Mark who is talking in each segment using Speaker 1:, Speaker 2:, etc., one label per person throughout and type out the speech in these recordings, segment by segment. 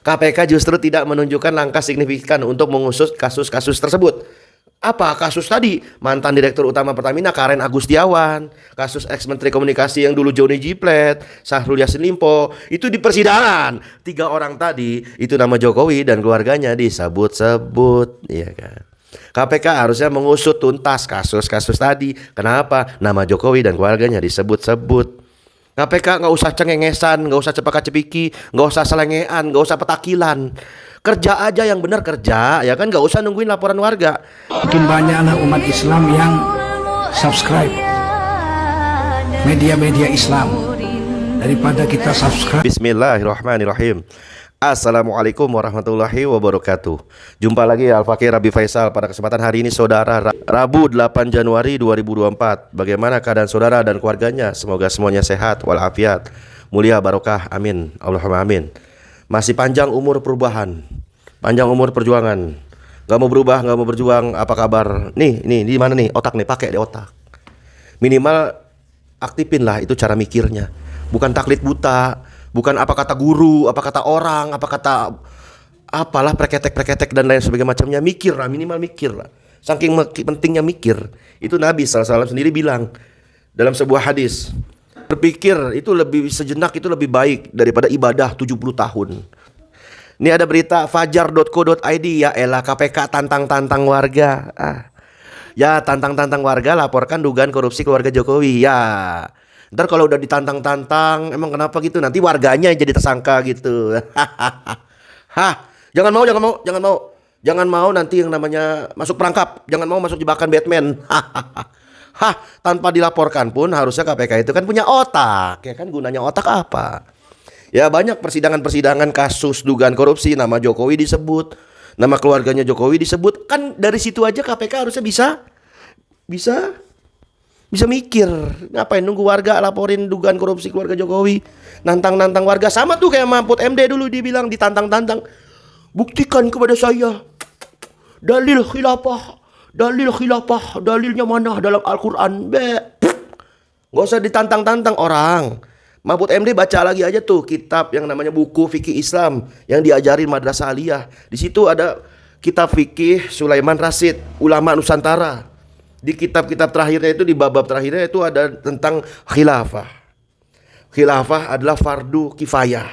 Speaker 1: KPK justru tidak menunjukkan langkah signifikan untuk mengusut kasus-kasus tersebut. Apa kasus tadi? Mantan Direktur Utama Pertamina Karen Agustiawan, kasus ex-Menteri Komunikasi yang dulu Johnny G. Plate, Syahrul Yassin Limpo, itu di persidangan. 3 orang tadi, itu nama Jokowi dan keluarganya disebut-sebut, ya kan? KPK harusnya mengusut tuntas kasus-kasus tadi. Kenapa? Nama Jokowi dan keluarganya disebut-sebut. KPK nggak usah cengengesan, nggak usah cepaka-cepiki, nggak usah selengean, nggak usah petakilan. Kerja aja yang benar kerja, ya kan, nggak usah nungguin laporan warga.
Speaker 2: Makin banyak anak umat Islam yang subscribe media-media Islam daripada kita subscribe.
Speaker 1: Bismillahirrahmanirrahim. Assalamualaikum warahmatullahi wabarakatuh. Jumpa lagi Al-Fakir Rabi Faisal pada kesempatan hari ini saudara, Rabu 8 Januari 2024. Bagaimana keadaan saudara dan keluarganya? Semoga semuanya sehat walafiat, mulia barokah, amin Allahumma amin. Masih panjang umur perubahan, panjang umur perjuangan. Gak mau berubah, gak mau berjuang, apa kabar? Nih di mana nih otak nih, pakai di otak. Minimal aktifin lah itu cara mikirnya. Bukan taklid buta, bukan apa kata guru, apa kata orang, apa kata apalah preketek dan lain sebagainya macamnya. Mikir lah, minimal mikir lah. Saking pentingnya mikir. Itu Nabi SAW sendiri bilang dalam sebuah hadis, berpikir itu lebih sejenak, itu lebih baik daripada ibadah 70 tahun. Ini ada berita fajar.co.id, ya elah KPK tantang warga. Ya tantang warga laporkan dugaan korupsi keluarga Jokowi. Ya ntar kalau udah ditantang-tantang, emang kenapa gitu? Nanti warganya yang jadi tersangka gitu. Jangan mau nanti yang namanya masuk perangkap. Jangan mau masuk jebakan Batman. Tanpa dilaporkan pun harusnya KPK itu kan punya otak. Ya kan, gunanya otak apa? Ya banyak persidangan kasus dugaan korupsi, nama Jokowi disebut, nama keluarganya Jokowi disebut. Kan dari situ aja KPK harusnya bisa mikir. Ngapain nunggu warga laporin dugaan korupsi keluarga Jokowi? Nantang warga. Sama tuh kayak Mahfud MD dulu, dibilang ditantang. Buktikan kepada saya dalil khilafah, dalilnya mana dalam Al-Quran? Gak usah ditantang orang. Mahfud MD baca lagi aja tuh kitab yang namanya buku fikih Islam yang diajarin Madrasah Aliyah. Di situ ada kitab fikih Sulaiman Rasyid, ulama Nusantara. Di kitab-kitab terakhirnya itu, di bab terakhirnya itu ada tentang khilafah. Khilafah adalah fardu kifayah.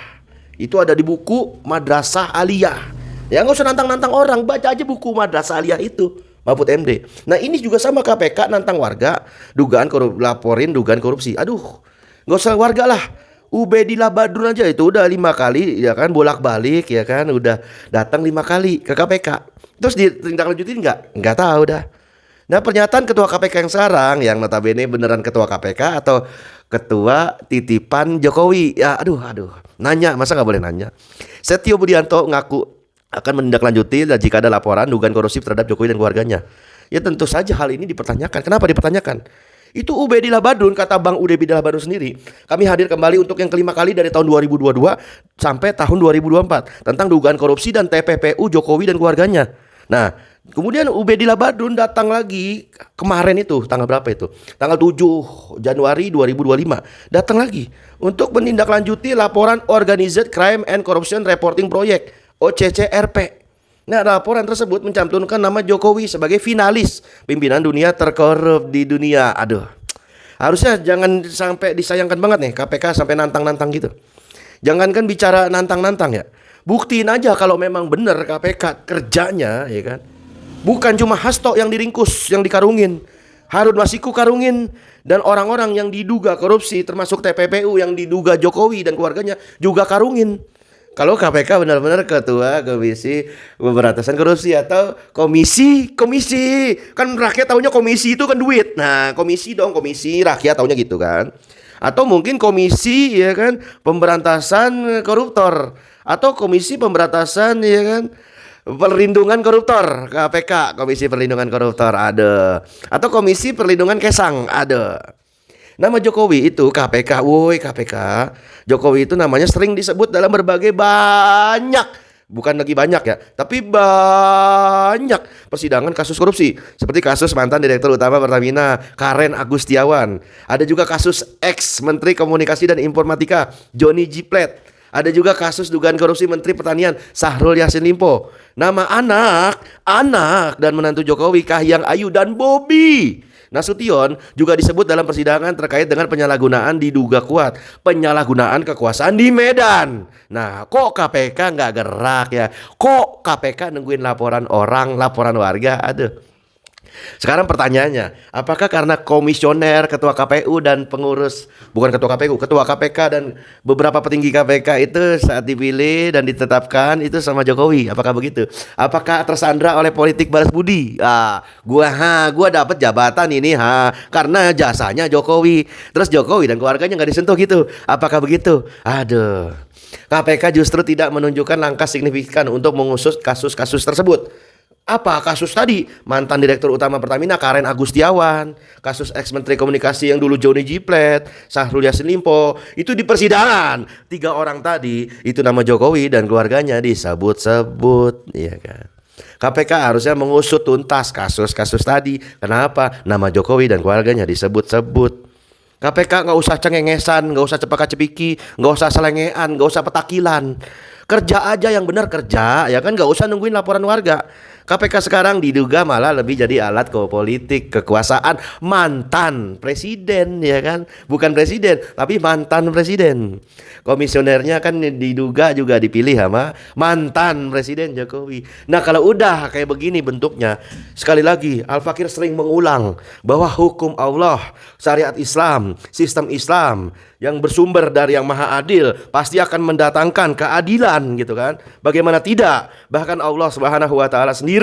Speaker 1: Itu ada di buku Madrasah Aliyah. Ya nggak usah nantang orang, baca aja buku Madrasah Aliyah itu, Mahfud MD. Nah ini juga sama, KPK nantang warga, laporin dugaan korupsi. Aduh, nggak usah warga lah. Ubedillah Badrun aja itu udah 5 kali, ya kan, bolak-balik, ya kan, udah datang 5 kali ke KPK. Terus ditindaklanjutin nggak tahu dah. Nah pernyataan ketua KPK yang sekarang, yang notabene beneran ketua KPK atau ketua titipan Jokowi, ya aduh, nanya, masa nggak boleh nanya. Setio Budianto ngaku akan menindaklanjuti jika ada laporan dugaan korupsi terhadap Jokowi dan keluarganya. Ya tentu saja hal ini dipertanyakan. Kenapa dipertanyakan? Itu Ubedillah Badrun, kata Bang Ubedillah Badrun sendiri. Kami hadir kembali untuk yang kelima kali dari tahun 2022 sampai tahun 2024 tentang dugaan korupsi dan TPPU Jokowi dan keluarganya. Nah, kemudian Ubedillah Badrun datang lagi kemarin itu, tanggal berapa itu? Tanggal 7 Januari 2025. Datang lagi untuk menindaklanjuti laporan Organized Crime and Corruption Reporting Project, OCCRP. Nah, laporan tersebut mencantumkan nama Jokowi sebagai finalis pimpinan dunia terkorup di dunia. Aduh, harusnya jangan sampai disayangkan banget nih KPK sampai nantang gitu. Jangankan bicara nantang ya, buktiin aja kalau memang benar KPK kerjanya, ya kan. Bukan cuma Hasto yang diringkus, yang dikarungin, Harun Masiku karungin, dan orang-orang yang diduga korupsi termasuk TPPU yang diduga Jokowi dan keluarganya juga karungin. Kalau KPK benar-benar ketua Komisi Pemberantasan Korupsi atau komisi, kan rakyat taunya komisi itu kan duit. Nah, komisi rakyat taunya gitu kan. Atau mungkin komisi, ya kan, pemberantasan koruptor, atau komisi pemberantasan, ya kan, perlindungan koruptor, KPK, komisi perlindungan koruptor ada. Atau komisi perlindungan kesang ada. Nama Jokowi itu KPK, KPK. Jokowi itu namanya sering disebut dalam berbagai bukan lagi banyak ya, tapi banyak persidangan kasus korupsi. Seperti kasus mantan Direktur Utama Pertamina Karen Agustiawan. Ada juga kasus ex Menteri Komunikasi dan Informatika Johnny G. Plate. Ada juga kasus dugaan korupsi Menteri Pertanian Syahrul Yassin Limpo. Nama anak dan menantu Jokowi Kahiyang Ayu dan Bobi Nasution juga disebut dalam persidangan terkait dengan penyalahgunaan diduga kuat penyalahgunaan kekuasaan di Medan. Nah, kok KPK nggak gerak ya? Kok KPK nungguin laporan orang, laporan warga? Aduh. Sekarang pertanyaannya, apakah karena komisioner, ketua KPU dan pengurus, bukan ketua KPU, ketua KPK dan beberapa petinggi KPK itu saat dipilih dan ditetapkan itu sama Jokowi? Apakah begitu? Apakah tersandra oleh politik balas budi? Gua dapat jabatan ini karena jasanya Jokowi. Terus Jokowi dan keluarganya nggak disentuh gitu. Apakah begitu? Aduh. KPK justru tidak menunjukkan langkah signifikan untuk mengusut kasus-kasus tersebut. Apa kasus tadi? Mantan Direktur Utama Pertamina Karen Agustiawan, kasus ex-Menteri Komunikasi yang dulu Johnny G. Plate, Syahrul Yassin Limpo, itu di persidangan. 3 orang tadi, itu nama Jokowi dan keluarganya disebut-sebut, iya kan? KPK harusnya mengusut tuntas kasus-kasus tadi. Kenapa? Nama Jokowi dan keluarganya disebut-sebut. KPK nggak usah cengengesan, nggak usah cepaka-cepiki, nggak usah selengean, nggak usah petakilan. Kerja aja yang benar kerja, ya kan, nggak usah nungguin laporan warga. KPK sekarang diduga malah lebih jadi alat politik kekuasaan mantan presiden, ya kan, bukan presiden tapi mantan presiden. Komisionernya kan diduga juga dipilih sama mantan presiden Jokowi. Nah, kalau udah kayak begini bentuknya, sekali lagi Al-Fakir sering mengulang bahwa hukum Allah, syariat Islam, sistem Islam yang bersumber dari yang maha adil pasti akan mendatangkan keadilan, gitu kan. Bagaimana tidak? Bahkan Allah Subhanahu wa taala sendiri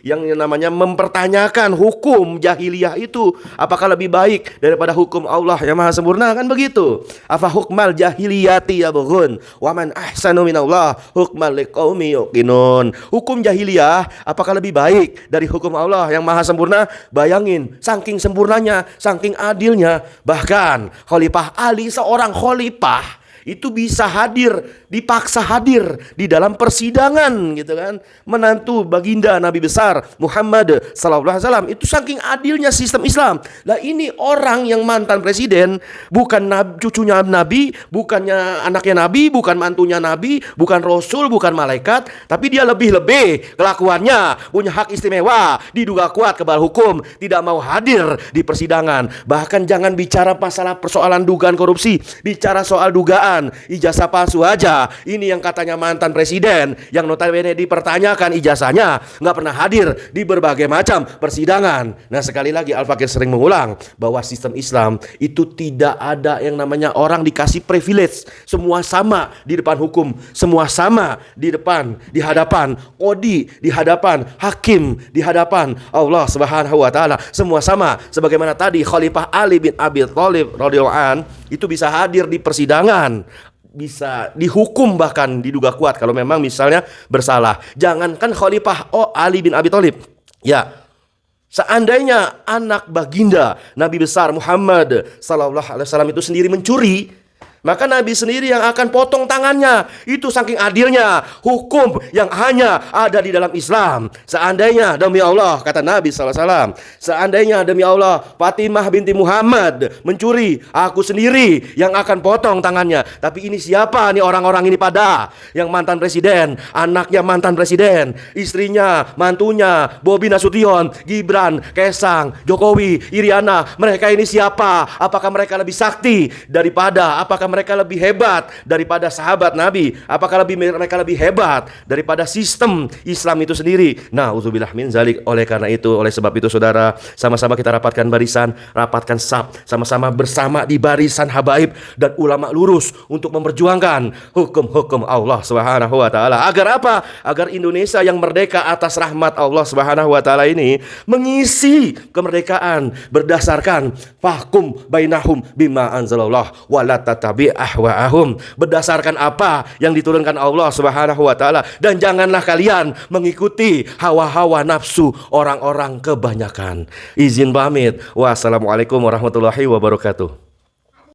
Speaker 1: yang namanya mempertanyakan hukum jahiliyah itu apakah lebih baik daripada hukum Allah yang maha sempurna, kan begitu. Afa hukmal jahiliyati yabghun wa man ahsanu minallah hukman liqaumi yuqinun. Hukum jahiliyah apakah lebih baik dari hukum Allah yang maha sempurna? Bayangin, saking sempurnanya, saking adilnya, bahkan Khalifah Ali, seorang khalifah, itu bisa hadir, dipaksa hadir di dalam persidangan, gitu kan. Menantu baginda Nabi besar Muhammad sallallahu alaihi wasallam. Itu saking adilnya sistem Islam. Lah ini orang yang mantan presiden, bukan cucunya Nabi, bukannya anaknya Nabi, bukan mantunya Nabi, bukan Rasul, bukan malaikat, tapi dia lebih-lebih kelakuannya, punya hak istimewa, diduga kuat kebal hukum, tidak mau hadir di persidangan. Bahkan jangan bicara masalah persoalan dugaan korupsi, bicara soal dugaan ijazah palsu aja. Ini yang katanya mantan presiden, yang notabene dipertanyakan ijazahnya, nggak pernah hadir di berbagai macam persidangan. Nah, sekali lagi Al-Fakir sering mengulang bahwa sistem Islam itu tidak ada yang namanya orang dikasih privilege. Semua sama di depan hukum, semua sama di hadapan kodi, di hadapan hakim, di hadapan Allah Subhanahu wa taala. Semua sama, sebagaimana tadi Khalifah Ali bin Abi Thalib radhiyallahu an itu bisa hadir di persidangan, bisa dihukum, bahkan diduga kuat kalau memang misalnya bersalah. Jangankan Khalifah Ali bin Abi Thalib, ya, seandainya anak baginda Nabi besar Muhammad sallallahu alaihi wasallam itu sendiri mencuri, maka Nabi sendiri yang akan potong tangannya. Itu saking adilnya hukum yang hanya ada di dalam Islam. Seandainya demi Allah, kata Nabi SAW, seandainya demi Allah Fatimah binti Muhammad mencuri, aku sendiri yang akan potong tangannya. Tapi ini siapa nih orang-orang ini pada? Yang mantan presiden, anaknya mantan presiden, istrinya, mantunya, Bobi Nasution, Gibran, Kaesang, Jokowi, Iriana. Mereka ini siapa? Apakah mereka lebih sakti daripada, apakah mereka lebih hebat daripada sahabat Nabi? Apakah mereka lebih hebat daripada sistem Islam itu sendiri? Nah, udzubillah min zalik. Oleh karena itu, oleh sebab itu saudara, sama-sama kita rapatkan barisan, rapatkan saf, sama-sama bersama di barisan habaib dan ulama lurus untuk memperjuangkan hukum-hukum Allah Subhanahu wa taala. Agar apa? Agar Indonesia yang merdeka atas rahmat Allah Subhanahu wa taala ini mengisi kemerdekaan berdasarkan fahkum bainahum bima anzalallah wa la tatabi ahwa'ahum, berdasarkan apa yang diturunkan Allah Subhanahu wa taala, dan janganlah kalian mengikuti hawa-hawa nafsu orang-orang kebanyakan. Izin pamit. Wassalamualaikum warahmatullahi wabarakatuh.